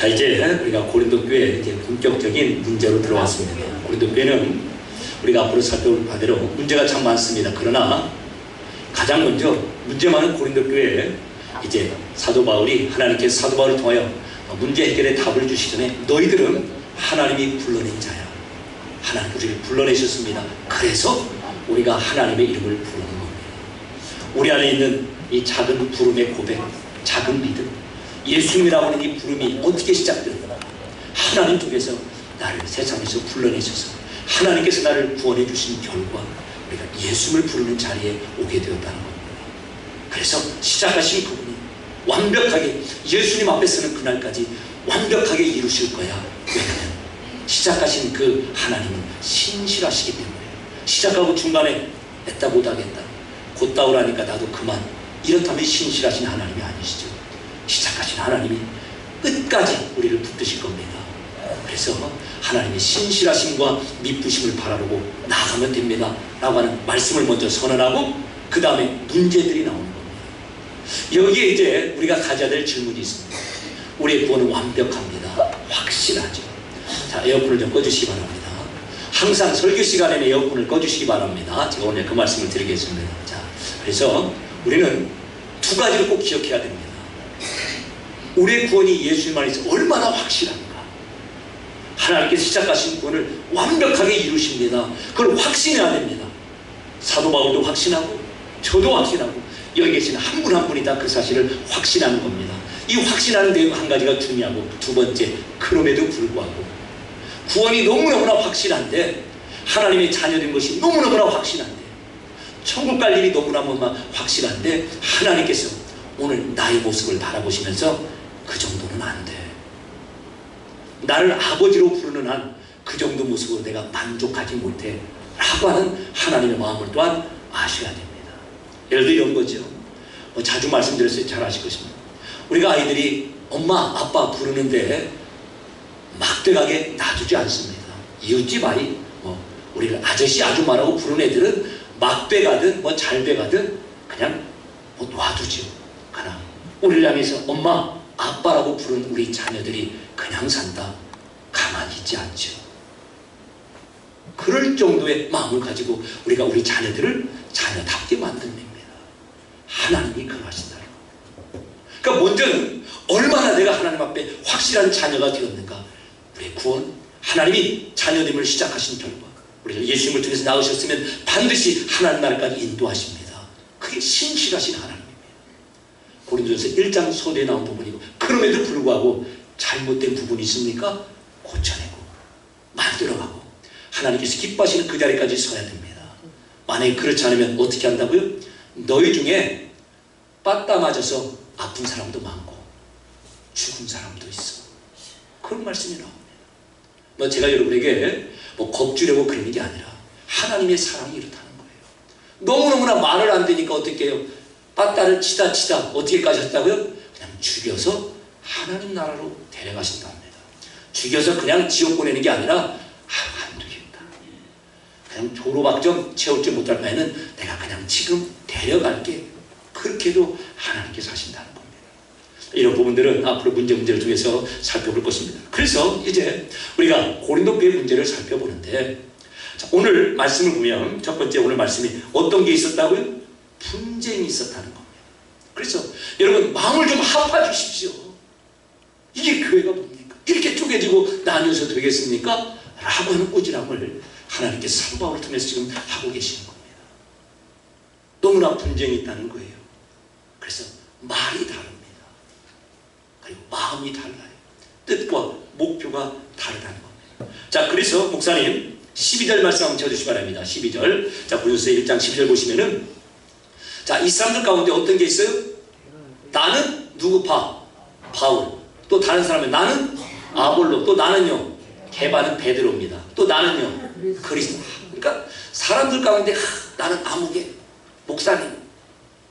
자, 이제 우리가 고린도 교회 이제 본격적인 문제로 들어왔습니다. 고린도 교회는 우리가 앞으로 살펴볼 바대로 문제가 참 많습니다. 그러나 가장 먼저 문제 많은 고린도 교회에 이제 사도 바울이 하나님께서 사도 바울을 통하여 문제 해결의 답을 주시기 전에 너희들은 하나님이 불러낸 자야. 하나님 우리를 불러내셨습니다. 그래서 우리가 하나님의 이름을 부르는 겁니다. 우리 안에 있는 이 작은 부름의 고백, 작은 믿음, 예수님이라고 하는 이 부름이 어떻게 시작되는가? 하나님 쪽에서 나를 세상에서 불러내셔서 하나님께서 나를 구원해 주신 결과 우리가 예수님을 부르는 자리에 오게 되었다는 겁니다. 그래서 시작하신 그분이 완벽하게 예수님 앞에 서는 그날까지 완벽하게 이루실 거야. 왜냐하면 시작하신 그 하나님은 신실하시기 때문에 시작하고 중간에 했다 못하겠다 곧다오라니까 나도 그만 이렇다면 신실하신 하나님이 아니시죠. 시작하신 하나님이 끝까지 우리를 붙드실 겁니다. 그래서 하나님의 신실하심과 미쁘심을 바라보고 나아가면 됩니다 라고 하는 말씀을 먼저 선언하고 그 다음에 문제들이 나오는 겁니다. 여기에 이제 우리가 가져야 될 질문이 있습니다. 우리의 구원은 완벽합니다. 확실하죠. 자, 에어컨을 좀 꺼주시기 바랍니다. 항상 설교 시간에는 에어컨을 꺼주시기 바랍니다. 제가 오늘 그 말씀을 드리겠습니다. 자, 그래서 우리는 두 가지를 꼭 기억해야 됩니다. 우리의 구원이 예수님 안에서 얼마나 확실한가. 하나님께서 시작하신 구원을 완벽하게 이루십니다. 그걸 확신해야 됩니다. 사도 바울도 확신하고 저도 확신하고 여기 계신 한 분 한 분이 다 그 사실을 확신하는 겁니다. 이 확신하는 데 한 가지가 중요하고 두 번째, 그럼에도 불구하고 구원이 너무너무나 확실한데 하나님의 자녀된 것이 너무너무나 확실한데 천국 갈 일이 너무너무나 확실한데 하나님께서 오늘 나의 모습을 바라보시면서 그 정도는 안 돼. 나를 아버지로 부르는 한 그 정도 모습으로 내가 만족하지 못해 라고 하는 하나님의 마음을 또한 아셔야 됩니다. 예를 들어 이런 거죠. 자주 말씀드렸어요. 잘 아실 것입니다. 우리가 아이들이 엄마 아빠 부르는데 막대가게 놔두지 않습니다. 이웃집 아이 우리를 아저씨 아줌마라고 부르는 애들은 막배가든 잘배가든 그냥 놔두죠. 그러나 우리를 향해서 엄마 아빠라고 부르는 우리 자녀들이 그냥 산다. 가만히 있지 않죠. 그럴 정도의 마음을 가지고 우리가 우리 자녀들을 자녀답게 만듭니다. 하나님이 그러하신다는 겁니다. 그러니까 먼저는 얼마나 내가 하나님 앞에 확실한 자녀가 되었는가. 우리의 구원, 하나님이 자녀됨을 시작하신 결과 우리가 예수님을 통해서 낳으셨으면 반드시 하나님 나라까지 인도하십니다. 그게 신실하신 하나님입니다. 고린도전서 1장 서두에 나온 부분이고 그럼에도 불구하고 잘못된 부분이 있습니까? 고쳐내고 만들어가고 하나님께서 기뻐하시는 그 자리까지 서야 됩니다. 만약에 그렇지 않으면 어떻게 한다고요? 너희 중에 빠따 맞아서 아픈 사람도 많고 죽은 사람도 있어. 그런 말씀이 나옵니다. 제가 여러분에게 겁주려고 그러는 게 아니라 하나님의 사랑이 이렇다는 거예요. 너무너무나 말을 안 되니까 어떻게 해요? 빠따를 치다 어떻게까지 했다고요? 그냥 죽여서 하나님 나라로 데려가신다 합니다. 죽여서 그냥 지옥 보내는 게 아니라 안 되겠다. 그냥 졸업학점 채우지 못할 바에는 내가 그냥 지금 데려갈게. 그렇게도 하나님께서 하신다는 겁니다. 이런 부분들은 앞으로 문제를 통해서 살펴볼 것입니다. 그래서 이제 우리가 고린도 교회 문제를 살펴보는데 자, 오늘 말씀을 보면 첫 번째 오늘 말씀이 어떤 게 있었다고요? 분쟁이 있었다는 겁니다. 그래서 여러분 마음을 좀 합해 주십시오. 이게 교회가 뭡니까? 이렇게 쪼개지고 나뉘어서 되겠습니까? 라고 하는 꾸지람을 하나님께서 사도 바울을 통해서 지금 하고 계시는 겁니다. 너무나 분쟁이 있다는 거예요. 그래서 말이 다릅니다. 그리고 마음이 달라요. 뜻과 목표가 다르다는 겁니다. 자, 그래서 목사님 12절 말씀 한번 쳐주시기 바랍니다. 12절. 자, 고린도서 1장 12절 보시면은 자, 이 사람들 가운데 어떤 게 있어요? 나는 누구 바울. 또 다른 사람은 나는 아볼로. 또 나는요 게바는 베드로입니다. 또 나는요 그리스도. 그러니까 사람들 가운데 나는 아무개 목사님,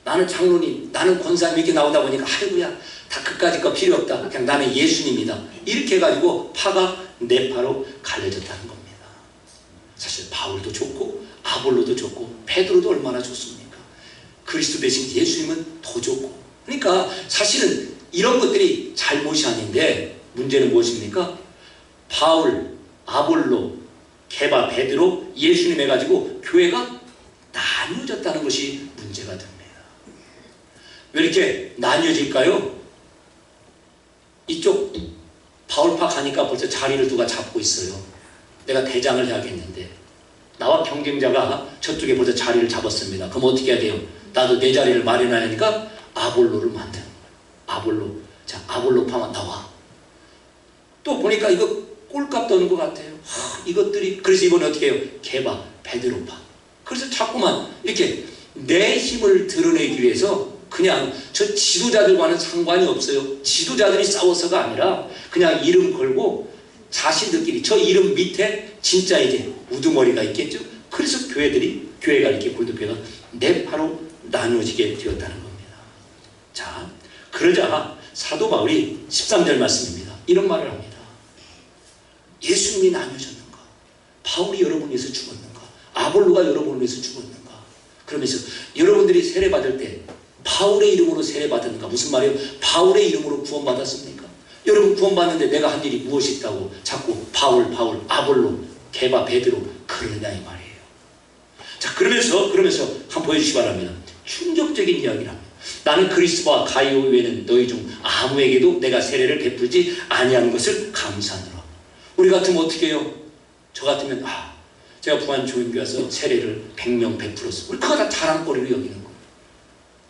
나는 장로님, 나는 권사님 이렇게 나오다 보니까 아이고야 다 그까짓 거 필요 없다. 그냥 나는 예수님이다. 이렇게 해가지고 파가 네 파로 갈려졌다는 겁니다. 사실 바울도 좋고 아볼로도 좋고 베드로도 얼마나 좋습니까? 그리스도 대신 예수님은 더 좋고. 그러니까 사실은 이런 것들이 잘못이 아닌데 문제는 무엇입니까? 바울, 아볼로, 게바, 베드로, 예수님 해가지고 교회가 나뉘어졌다는 것이 문제가 됩니다. 왜 이렇게 나뉘어질까요? 이쪽 바울파 가니까 벌써 자리를 누가 잡고 있어요. 내가 대장을 해야겠는데 나와 경쟁자가 저쪽에 벌써 자리를 잡았습니다. 그럼 어떻게 해야 돼요? 나도 내 자리를 마련해야 하니까 아볼로를 만드는 거예요. 아볼로. 자, 아볼로파만 나와. 또 보니까 이거 꼴값 떠는 것 같아요. 이것들이. 그래서 이번에 어떻게 해요? 게바, 베드로파. 그래서 자꾸만 이렇게 내 힘을 드러내기 위해서 그냥 저 지도자들과는 상관이 없어요. 지도자들이 싸워서가 아니라 그냥 이름 걸고 자신들끼리 저 이름 밑에 진짜 이제 우두머리가 있겠죠. 그래서 교회가 이렇게 고린도교회가 네 파로 나누어지게 되었다는 겁니다. 자, 그러자 사도 바울이 13절 말씀입니다. 이런 말을 합니다. 예수님이 나뉘어졌는가? 바울이 여러분을 위해서 죽었는가? 아볼로가 여러분을 위해서 죽었는가? 그러면서 여러분들이 세례받을 때 바울의 이름으로 세례받았는가? 무슨 말이에요? 바울의 이름으로 구원받았습니까? 여러분 구원받는데 내가 한 일이 무엇이 있다고 자꾸 바울, 아볼로, 게바, 베드로 그러냐 이 말이에요. 자, 그러면서 한번 보여주시기 바랍니다. 충격적인 이야기를 합니다. 나는 그리스도와 가이오 외에는 너희 중 아무에게도 내가 세례를 베풀지 아니하는 것을 감사하노라. 우리 같으면 어떻게 해요? 저 같으면 제가 부안초인교회 와서 세례를 100명 베풀었어. 우리 그거 다 자랑거리로 여기는 거예요.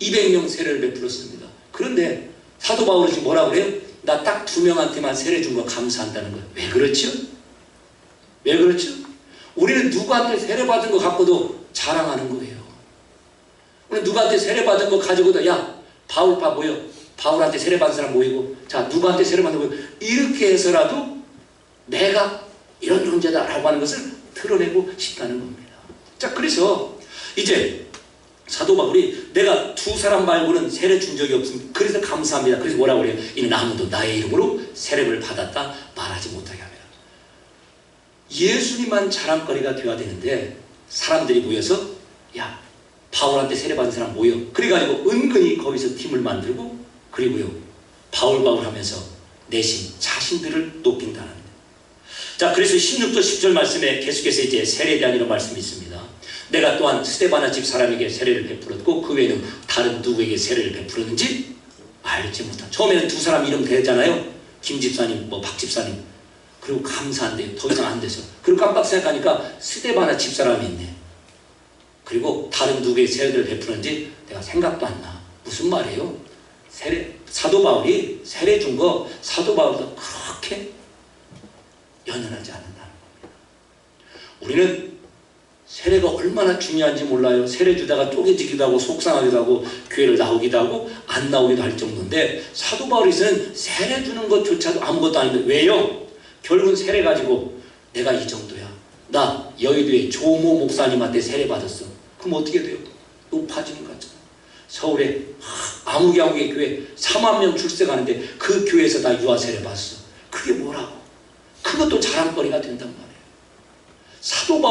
200명 세례를 베풀었습니다. 그런데 사도 바울이 지금 뭐라 그래요? 나 딱 2명한테만 세례 준 거 감사한다는 거예요. 왜 그렇죠? 왜 그렇죠? 우리는 누구한테 세례 받은 거 갖고도 자랑하는 거예요. 우리는 누구한테 세례 받은 거 가지고도 야 바울파 모여. 바울한테 세례 받은 사람 모이고 자 누구한테 세례 받은 거 모이고 이렇게 해서라도 내가 이런 존재다라고 하는 것을 드러내고 싶다는 겁니다. 자, 그래서 이제 사도 바울이 내가 두 사람 말고는 세례 준 적이 없습니다. 그래서 감사합니다. 그래서 뭐라고 그래요? 이는 아무도 나의 이름으로 세례를 받았다 말하지 못하게 합니다. 예수님만 자랑거리가 되어야 되는데 사람들이 모여서 야 바울한테 세례 받은 사람 모여. 그래가지고 은근히 거기서 팀을 만들고 그리고요 바울 하면서 내심 자신들을 높인다는 거예요. 자, 그래서 16절 10절 말씀에 계속해서 이제 세례에 대한 이런 말씀이 있습니다. 내가 또한 스데바나 집 사람에게 세례를 베풀었고 그 외에는 다른 누구에게 세례를 베풀었는지 알지 못한. 처음에는 두 사람 이름 대잖아요. 김 집사님, 박 집사님. 그리고 감사한데요. 더 이상 안 돼서. 그리고 깜빡 생각하니까 스데바나 집 사람이 있네. 그리고 다른 누구에게 세례를 베풀었는지 내가 생각도 안 나. 무슨 말이에요? 사도 바울이 세례 준 거 사도 바울도 그렇게 연연하지 않는다는 겁니다. 우리는 세례가 얼마나 중요한지 몰라요. 세례 주다가 쪼개지기도 하고 속상하기도 하고 교회를 나오기도 하고 안 나오기도 할 정도인데 사도 바울이서는 세례 주는 것조차도 아무것도 아닌데 왜요? 결국은 세례 가지고 내가 이 정도야. 나 여의도의 조모 목사님한테 세례 받았어. 그럼 어떻게 돼요? 높아지는 거잖아. 서울에 아무개아무개 교회 4만 명 출석하는데 그 교회에서 다 유아 세례 받았어. 그게 뭐라고? 그것도 자랑거리가 된단 말이에요. 사도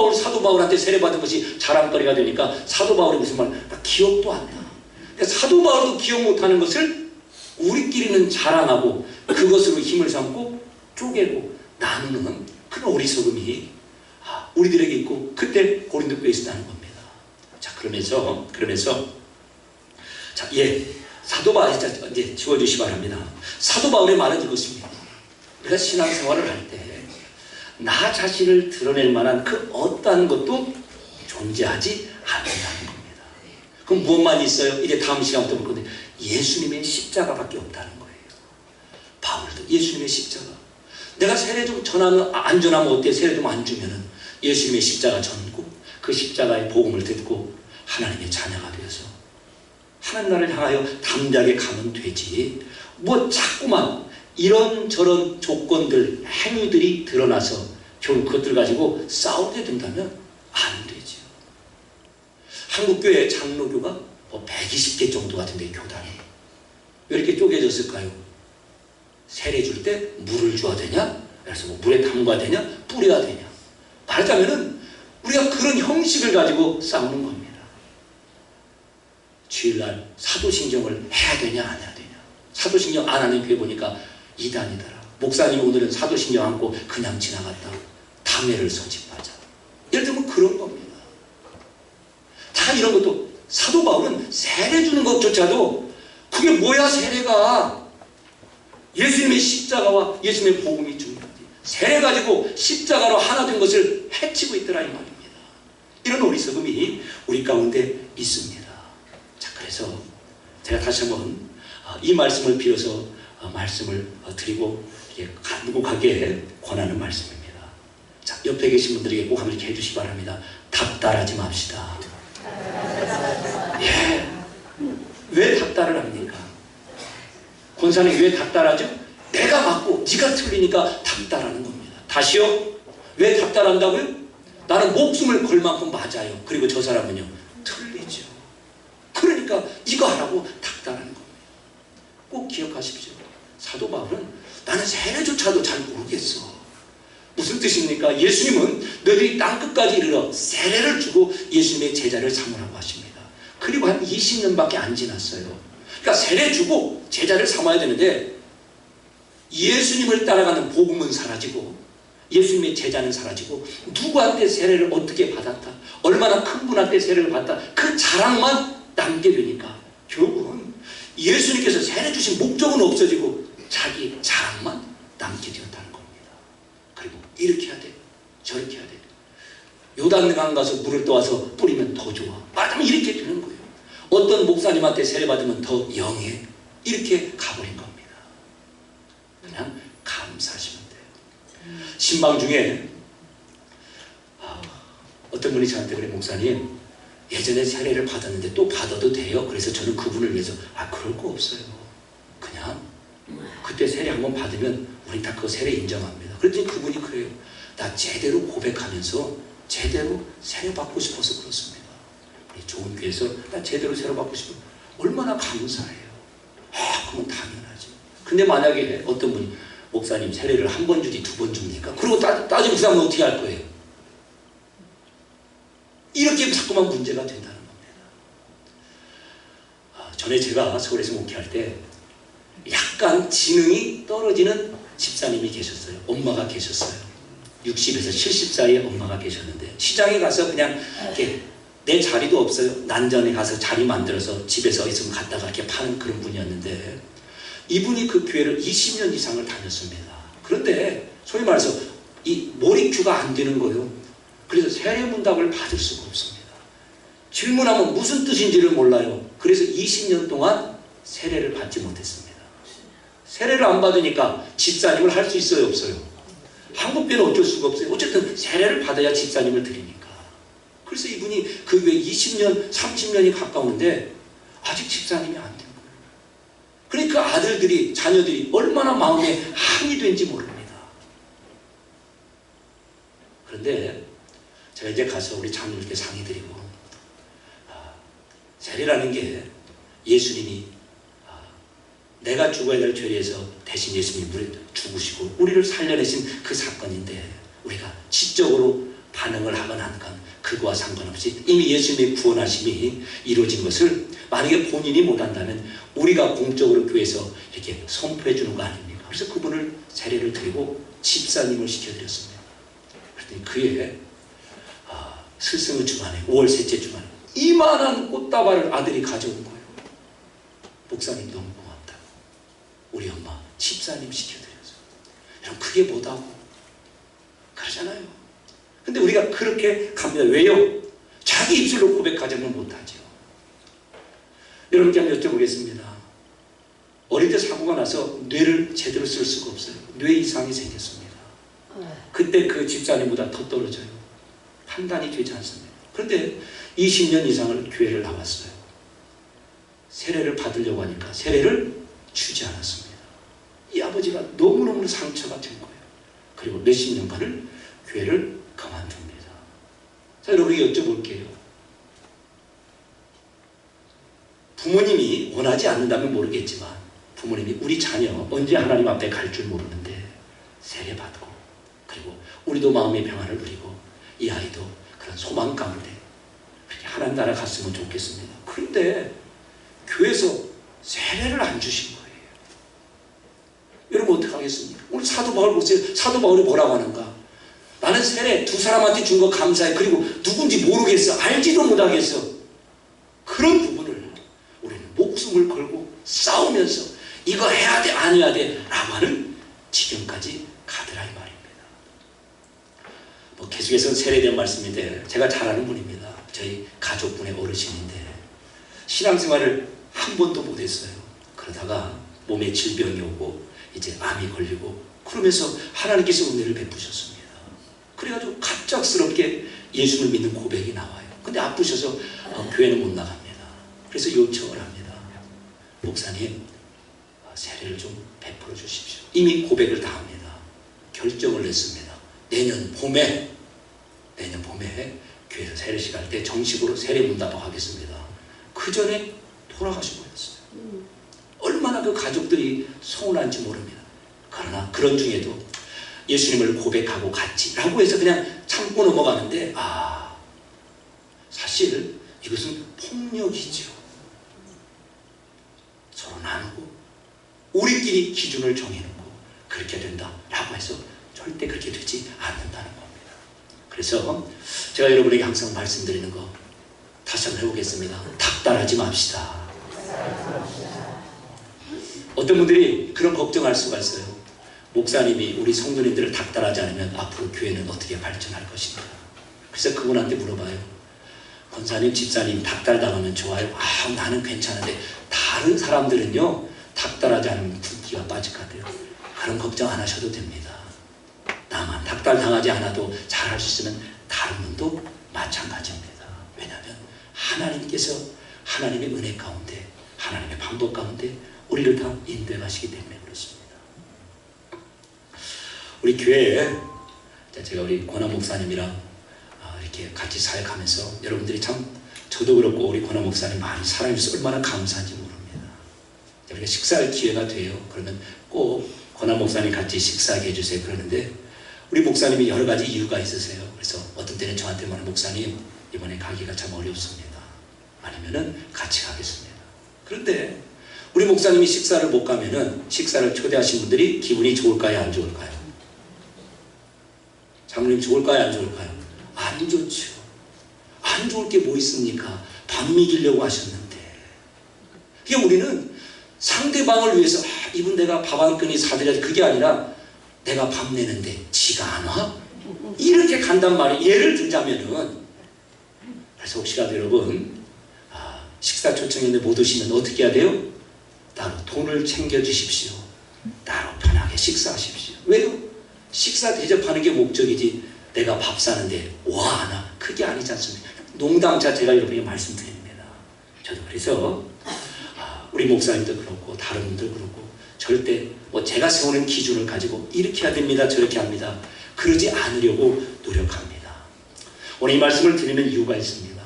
바울한테 세례받은 것이 자랑거리가 되니까 사도 바울이 무슨 말? 기억도 안 나. 그러니까 사도 바울도 기억 못하는 것을 우리끼리는 자랑하고 그것으로 힘을 삼고 쪼개고 나누는 그런 어리석음이 우리들에게 있고 그때 고린도교회에 있었다는 겁니다. 자, 그러면서 자, 사도 바울 이제 지워주시기 바랍니다. 사도 바울의 말은 이것입니다. 우리가 신앙생활을 할 때 나 자신을 드러낼 만한 그 어떠한 것도 존재하지 않는다는 겁니다. 그럼 무엇만 있어요? 이제 다음 시간부터 볼 건데 예수님의 십자가밖에 없다는 거예요. 바울도 예수님의 십자가. 내가 세례 좀 전하면 안 전하면 어때? 세례 좀 안 주면은 예수님의 십자가 전고 그 십자가의 복음을 듣고 하나님의 자녀가 되어서 하나님 나라를 향하여 담대하게 가면 되지. 뭐 자꾸만 이런저런 조건들, 행위들이 드러나서 결국 그것들 가지고 싸우게 된다면 안 되죠. 한국교회 장로교가 120개 정도 같은데 교단이 왜 이렇게 쪼개졌을까요? 세례 줄 때 물을 줘야 되냐? 그래서 물에 담가야 되냐? 뿌려야 되냐? 말하자면은 우리가 그런 형식을 가지고 싸우는 겁니다. 주일날 사도신경을 해야 되냐 안 해야 되냐? 사도신경 안 하는 교회 보니까 이단이더라. 목사님 오늘은 사도신경 안고 그냥 지나갔다. 담회를 소집하자. 예를 들면 그런 겁니다. 다 이런 것도 사도 바울은 세례 주는 것조차도 그게 뭐야 세례가. 예수님의 십자가와 예수님의 복음이 중요하지. 세례 가지고 십자가로 하나 된 것을 해치고 있더라 이 말입니다. 이런 어리석음이 우리 가운데 있습니다. 자, 그래서 제가 다시 한번 이 말씀을 빌어서 말씀을 드리고 간곡하게 권하는 말씀입니다. 자, 옆에 계신 분들에게 꼭 한번 이렇게 해주시기 바랍니다. 닥달하지 맙시다. 예. 왜 닥달을 합니까? 권사님 왜 닥달하죠? 내가 맞고 네가 틀리니까 닥달하는 겁니다. 다시요. 왜 닥달한다고요? 나는 목숨을 걸 만큼 맞아요. 그리고 저 사람은요 틀리죠. 그러니까 이거 하라고 닥달하는 겁니다. 꼭 기억하십시오. 사도 바울은 나는 세례조차도 잘 모르겠어. 무슨 뜻입니까? 예수님은 너희들이 땅끝까지 이르러 세례를 주고 예수님의 제자를 삼으라고 하십니다. 그리고 한 20년밖에 안 지났어요. 그러니까 세례 주고 제자를 삼아야 되는데 예수님을 따라가는 복음은 사라지고 예수님의 제자는 사라지고 누구한테 세례를 어떻게 받았다, 얼마나 큰 분한테 세례를 받았다, 그 자랑만 남게 되니까 결국은 예수님께서 세례 주신 목적은 없어지고 자기 자랑만 남게 되었다는 겁니다. 그리고 이렇게 해야 돼, 저렇게 해야 돼, 요단강 가서 물을 떠와서 뿌리면 더 좋아, 말하자면 이렇게 되는 거예요. 어떤 목사님한테 세례 받으면 더 영해, 이렇게 가버린 겁니다. 그냥 감사하시면 돼요. 신방 중에 어떤 분이 저한테 그래, 목사님 예전에 세례를 받았는데 또 받아도 돼요? 그래서 저는 그분을 위해서 그럴 거 없어요. 그냥 그때 세례 한번 받으면 우리 다 그 세례 인정합니다. 그랬더니 그분이 그래요. 나 제대로 고백하면서 제대로 세례 받고 싶어서 그렇습니다. 우리 좋은 교회에서 나 제대로 세례 받고 싶어. 얼마나 감사해요. 그건 당연하지. 근데 만약에 어떤 분이 목사님 세례를 한 번 주지 두 번 줍니까? 그리고 따지면 그 사람은 어떻게 할 거예요? 이렇게 자꾸만 문제가 된다는 겁니다. 전에 제가 서울에서 목회할 때 약간 지능이 떨어지는 집사님이 계셨어요. 엄마가 계셨어요. 60에서 70 사이에 엄마가 계셨는데 시장에 가서 그냥 이렇게 내 자리도 없어요. 난전에 가서 자리 만들어서 집에서 있으면 갔다가 이렇게 파는 그런 분이었는데 이분이 그 교회를 20년 이상을 다녔습니다. 그런데 소위 말해서 이 몰입큐가 안 되는 거예요. 그래서 세례 문답을 받을 수가 없습니다. 질문하면 무슨 뜻인지를 몰라요. 그래서 20년 동안 세례를 받지 못했습니다. 세례를 안 받으니까 집사님을 할 수 있어요, 없어요? 한국 교회는 어쩔 수가 없어요. 어쨌든 세례를 받아야 집사님을 드리니까. 그래서 이분이 그 교회 20년, 30년이 가까운데 아직 집사님이 안 된 거예요. 그러니까 아들들이, 자녀들이 얼마나 마음에 한이 된지 모릅니다. 그런데 제가 이제 가서 우리 장로님께 상의드리고 세례라는 게 예수님이 내가 죽어야 될 죄에서 대신 예수님이 우리를 죽으시고 우리를 살려내신 그 사건인데 우리가 지적으로 반응을 하거나 한 건 그거와 상관없이 이미 예수님의 구원하심이 이루어진 것을 만약에 본인이 못한다면 우리가 공적으로 교회에서 이렇게 선포해 주는 거 아닙니까? 그래서 그분을 세례를 드리고 집사님을 시켜드렸습니다. 그랬더니 그의 스승의 주간에 5월 셋째 주간에 이만한 꽃다발을 아들이 가져온 거예요. 목사님 너무 고맙다. 우리 엄마 집사님 시켜드렸어요. 여러분 그게 뭐다고 그러잖아요. 근데 우리가 그렇게 갑니다. 왜요? 자기 입술로 고백하자면 못하죠. 여러분께 한번 여쭤보겠습니다. 어릴 때 사고가 나서 뇌를 제대로 쓸 수가 없어요. 뇌 이상이 생겼습니다. 그때 그 집사님보다 더 떨어져요. 판단이 되지 않습니다. 그런데 20년 이상을 교회를 나왔어요. 세례를 받으려고 하니까 세례를 주지 않았습니다. 이 아버지가 너무너무 상처가 된 거예요. 그리고 몇십 년간을 교회를 그만둡니다. 자, 여러분에게 여쭤볼게요. 부모님이 원하지 않는다면 모르겠지만 부모님이 우리 자녀 언제 하나님 앞에 갈 줄 모르는데 세례 받고 그리고 우리도 마음의 평안을 누리고 이 아이도 그런 소망 가운데 그렇게 하나님 나라 갔으면 좋겠습니다. 그런데 교회에서 세례를 안 주신 거예요. 여러분 어떡하겠습니까? 오늘 사도 바울 보세요. 사도 바울이 뭐라고 하는가? 나는 세례 두 사람한테 준 거 감사해. 그리고 누군지 모르겠어. 알지도 못하겠어. 그런 부분을 우리는 목숨을 걸고 싸우면서 이거 해야 돼, 안 해야 돼 라고 하는 지경까지 가더라 이 말입니다. 계속해서 세례에 대한 말씀인데 제가 잘 아는 분입니다. 저희 가족분의 어르신인데 신앙생활을 한 번도 못했어요. 그러다가 몸에 질병이 오고 이제 암이 걸리고 그러면서 하나님께서 은혜를 베푸셨습니다. 그래가지고 갑작스럽게 예수를 믿는 고백이 나와요. 근데 아프셔서 교회는 못 나갑니다. 그래서 요청을 합니다. 목사님, 세례를 좀 베풀어 주십시오. 이미 고백을 다 합니다. 결정을 냈습니다. 내년 봄에 교회에서 세례식 할 때 정식으로 세례 문답하고 하겠습니다. 그 전에 돌아가시고 했어요. 얼마나 그 가족들이 서운한지 모릅니다. 그러나 그런 중에도 예수님을 고백하고 같이 라고 해서 그냥 참고 넘어가는데 사실 이것은 폭력이죠. 서로 나누고 우리끼리 기준을 정해놓고 그렇게 된다 라고 해서 절대 그렇게 되지 않는다는 겁니다. 그래서 제가 여러분에게 항상 말씀드리는 거 다시 한번 해보겠습니다. 닥달하지 맙시다. 어떤 분들이 그런 걱정할 수가 있어요. 목사님이 우리 성도님들을 닥달하지 않으면 앞으로 교회는 어떻게 발전할 것인가. 그래서 그분한테 물어봐요. 권사님, 집사님 닥달당하면 좋아요. 나는 괜찮은데 다른 사람들은요 닥달하지 않으면 굵기가 빠질 것 같아요. 그런 걱정 안 하셔도 됩니다. 나만 닥달당하지 않아도 잘할 수 있으면 다른 분도 마찬가지입니다. 왜냐하면 하나님께서 하나님의 은혜 가운데 하나님의 방법 가운데 우리를 다 인도해 가시기 때문에 그렇습니다. 우리 교회에 제가 우리 권한 목사님이랑 이렇게 같이 사역하면서 여러분들이 참 저도 그렇고 우리 권한 목사님 많이 사랑해주셔서 얼마나 감사한지 모릅니다. 우리가 식사할 기회가 돼요. 그러면 꼭 권한 목사님 같이 식사하게 해주세요. 그러는데 우리 목사님이 여러 가지 이유가 있으세요. 그래서 어떤 때는 저한테 말하는 목사님 이번에 가기가 참 어렵습니다. 아니면은 같이 가겠습니다. 그런데 우리 목사님이 식사를 못 가면은 식사를 초대하신 분들이 기분이 좋을까요? 안 좋을까요? 장로님 좋을까요? 안 좋을까요? 안 좋죠. 안 좋을 게 뭐 있습니까? 밥 먹이려고 하셨는데. 그게 우리는 상대방을 위해서 이분 내가 밥 한 끼니 사드려야지 그게 아니라 내가 밥 내는데 지가 안 와? 이렇게 간단 말이에요. 예를 들자면은 그래서 혹시라도 여러분 식사 초청했는데 못 오시면 어떻게 해야 돼요? 따로 돈을 챙겨주십시오. 따로 편하게 식사하십시오. 왜요? 식사 대접하는 게 목적이지 내가 밥 사는데 와 나 그게 아니지 않습니까? 농담차 제가 여러분에게 말씀드립니다. 저도 그래서 우리 목사님도 그렇고 다른 분들 그렇고 절대 제가 세우는 기준을 가지고 이렇게 해야 됩니다 저렇게 합니다 그러지 않으려고 노력합니다. 오늘 이 말씀을 드리는 이유가 있습니다.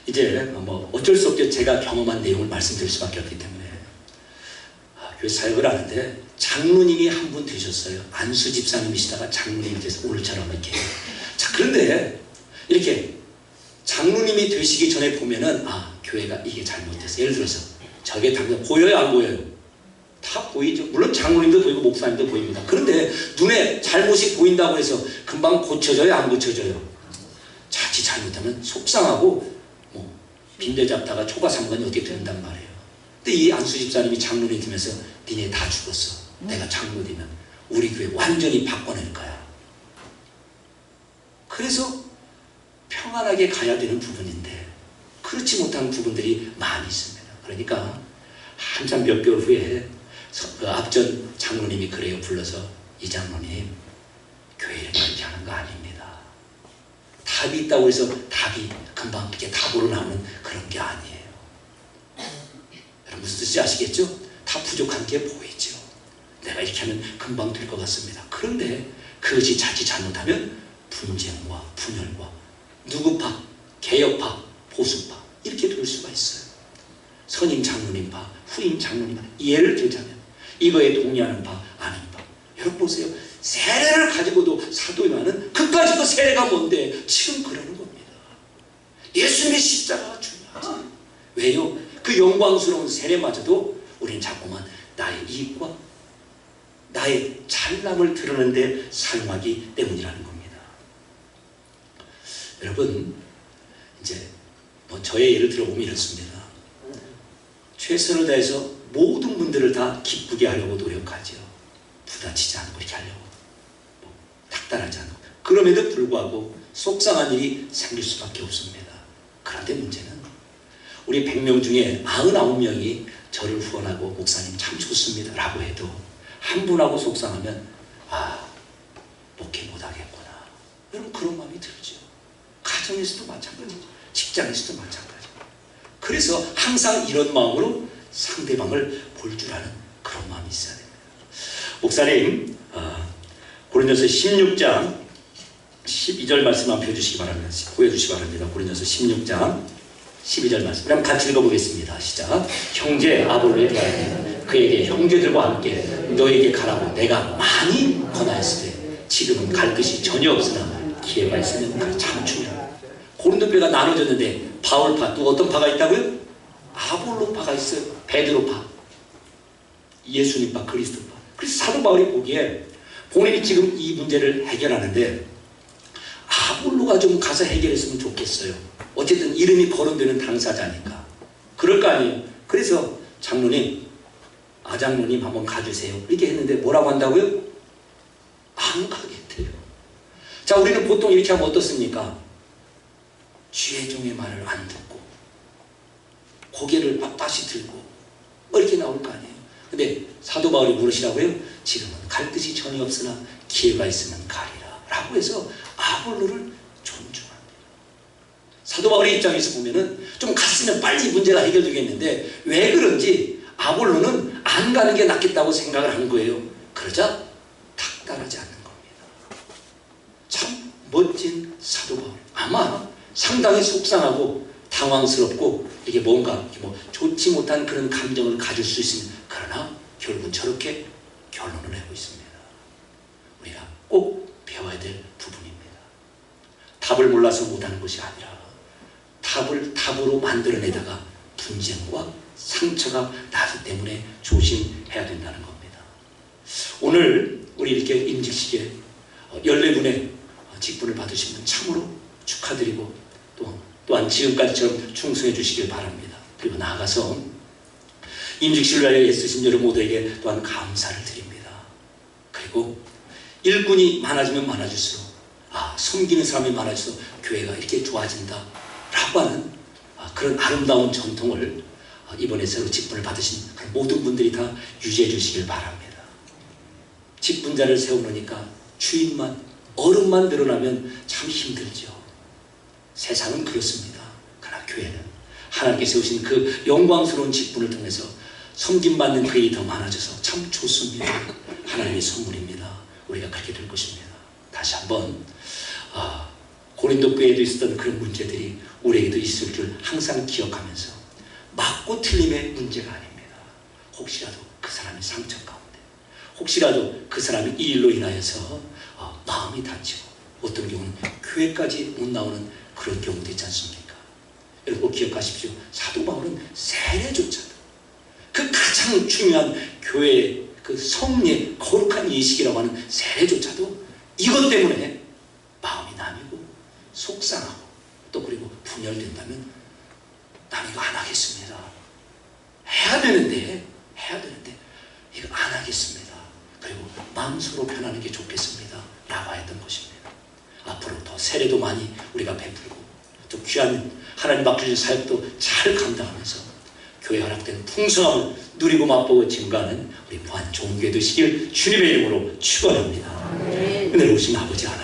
이제 어쩔 수 없죠. 제가 경험한 내용을 말씀드릴 수밖에 없기 때문에 교회 사역을 하는데 장로님이 한 분 되셨어요. 안수 집사님이시다가 장로님이 돼서 오늘처럼 이렇게. 자, 그런데 이렇게 장로님이 되시기 전에 보면은 교회가 이게 잘못됐어. 예를 들어서 저게 당장 보여요 안 보여요? 다 보이죠. 물론 장로님도 보이고 목사님도 보입니다. 그런데 눈에 잘못이 보인다고 해서 금방 고쳐져요 안 고쳐져요? 자칫 잘못하면 속상하고 빈대 잡다가 초가 삼간이 어떻게 된단 말이에요. 근데 이 안수 집사님이 장로님 되면서 니네 다 죽었어. 내가 장로 되면 우리 교회 완전히 바꿔낼 거야. 그래서 평안하게 가야 되는 부분인데 그렇지 못한 부분들이 많이 있습니다. 그러니까 한참 몇 개월 후에 그 앞전 장로님이 그래요. 불러서 이 장로님 교회를 그렇게 하는 거 아닙니다. 답이 있다고 해서 답이 금방 이렇게 답으로 나오는 그런 게 아니에요. 여러분 무슨 뜻인지 아시겠죠? 다 부족한 게 보이죠. 내가 이렇게 하면 금방 될 것 같습니다. 그런데 그것이 자칫 잘못하면 분쟁과 분열과 누구파, 개혁파, 보수파 이렇게 될 수가 있어요. 선임 장로님파, 후임 장로님파 예를 들자면 이거에 동의하는 파, 아닌 파. 여러분 보세요. 세례를 가지고도 사도행하는 그까짓도 세례가 뭔데 지금 그러는 겁니다. 예수님의 십자가가 중요하지. 왜요? 그 영광스러운 세례마저도 우리는 자꾸만 나의 이익과 나의 잘남을 드러내는 데 사용하기 때문이라는 겁니다. 여러분, 이제 저의 예를 들어보면 이렇습니다. 최선을 다해서 모든 분들을 다 기쁘게 하려고 노력하죠. 부다치지 않고 이렇게 하려고, 닥달하지 않고. 그럼에도 불구하고 속상한 일이 생길 수밖에 없습니다. 그런데 문제는 우리 100명 중에 99명이 저를 후원하고 목사님 참 좋습니다 라고 해도 한 분하고 속상하면 목회 못하겠구나. 여러분, 그런 마음이 들죠. 가정에서도 마찬가지죠. 직장에서도 마찬가지죠. 그래서 항상 이런 마음으로 상대방을 볼 줄 아는 그런 마음이 있어야 됩니다. 목사님, 고린도서 16장 12절 말씀 한번 펴주시기 바랍니다. 보여주시기 바랍니다. 고린도서 16장 12절 말씀. 그럼 같이 읽어보겠습니다. 시작. 형제 아볼로에 대하여 그에게 형제들과 함께 너에게 가라고 내가 많이 권하였을 때 지금은 갈 것이 전혀 없으나 기회가 있으면 갈 참춤이라. 고린도교가 나눠졌는데 바울파, 또 어떤 파가 있다고요? 아볼로파가 있어요. 베드로파, 예수님파, 그리스도파. 그래서 사도 바울이 보기에 본인이 지금 이 문제를 해결하는데 아볼로가 좀 가서 해결했으면 좋겠어요. 어쨌든 이름이 거론되는 당사자니까. 그럴 거 아니에요. 그래서 장로님, 아장로님 한번 가주세요. 이렇게 했는데 뭐라고 한다고요? 안 가겠대요. 자, 우리는 보통 이렇게 하면 어떻습니까? 지혜종의 말을 안 듣고 고개를 빳빳이 들고 이렇게 나올 거 아니에요. 근데 사도 바울이 물으시라고요? 지금은 갈 뜻이 전혀 없으나 기회가 있으면 가리라 라고 해서 아볼로를 존중합니다. 사도 바울의 입장에서 보면은 좀 갔으면 빨리 문제가 해결되겠는데 왜 그런지 아볼로는 안 가는 게 낫겠다고 생각을 한 거예요. 그러자 닥달하지 않는 겁니다. 참 멋진 사도 바울. 아마 상당히 속상하고 당황스럽고 이게 뭔가 좋지 못한 그런 감정을 가질 수 있습니다. 그러나 결국은 저렇게 결론을 내고 있습니다. 우리가 꼭 배워야 될 부분입니다. 답을 몰라서 못하는 것이 아니라 답으로 만들어내다가 분쟁과 상처가 나기 때문에 조심해야 된다는 겁니다. 오늘 우리 이렇게 임직식에 14분의 직분을 받으신 분 참으로 축하드리고 또한 지금까지처럼 충성해 주시길 바랍니다. 그리고 나아가서 임직식을 위하여 애쓰신 여러분 모두에게 또한 감사를 드립니다. 그리고 일꾼이 많아지면 많아질수록 섬기는 사람이 많아져서 교회가 이렇게 좋아진다 라고 하는 그런 아름다운 전통을 이번에 새로 직분을 받으신 모든 분들이 다 유지해 주시길 바랍니다. 직분자를 세워놓으니까 주인만, 어른만 늘어나면 참 힘들죠. 세상은 그렇습니다. 그러나 교회는 하나님께 세우신 그 영광스러운 직분을 통해서 섬김받는 그들이 더 많아져서 참 좋습니다. 하나님의 선물입니다. 우리가 그렇게 될 것입니다. 다시 한번 고린도 교회에도 있었던 그런 문제들이 우리에게도 있을 줄 항상 기억하면서 맞고 틀림의 문제가 아닙니다. 혹시라도 그 사람의 상처 가운데, 혹시라도 그 사람이 이 일로 인하여서 마음이 다치고 어떤 경우는 교회까지 못 나오는 그런 경우도 있지 않습니까? 여러분 기억하십시오. 사도 바울은 세례조차도 그 가장 중요한 교회의 그 성례, 거룩한 예식이라고 하는 세례조차도 이것 때문에 마음이 나뉘고 속상하고 또 그리고 분열된다면 난 이거 안 하겠습니다. 해야 되는데 이거 안 하겠습니다. 그리고 마음 서로 편하는 게 좋겠습니다. 라고 했던 것입니다. 앞으로 더 세례도 많이 우리가 베풀고 또 귀한 하나님 맡겨주신 사역도 잘 감당하면서 교회 허락된 풍성함을 누리고 맛보고 증거하는 우리 무한 종교회 되시길 주님의 이름으로 축원합니다. 은혜로우신 아버지 하나님,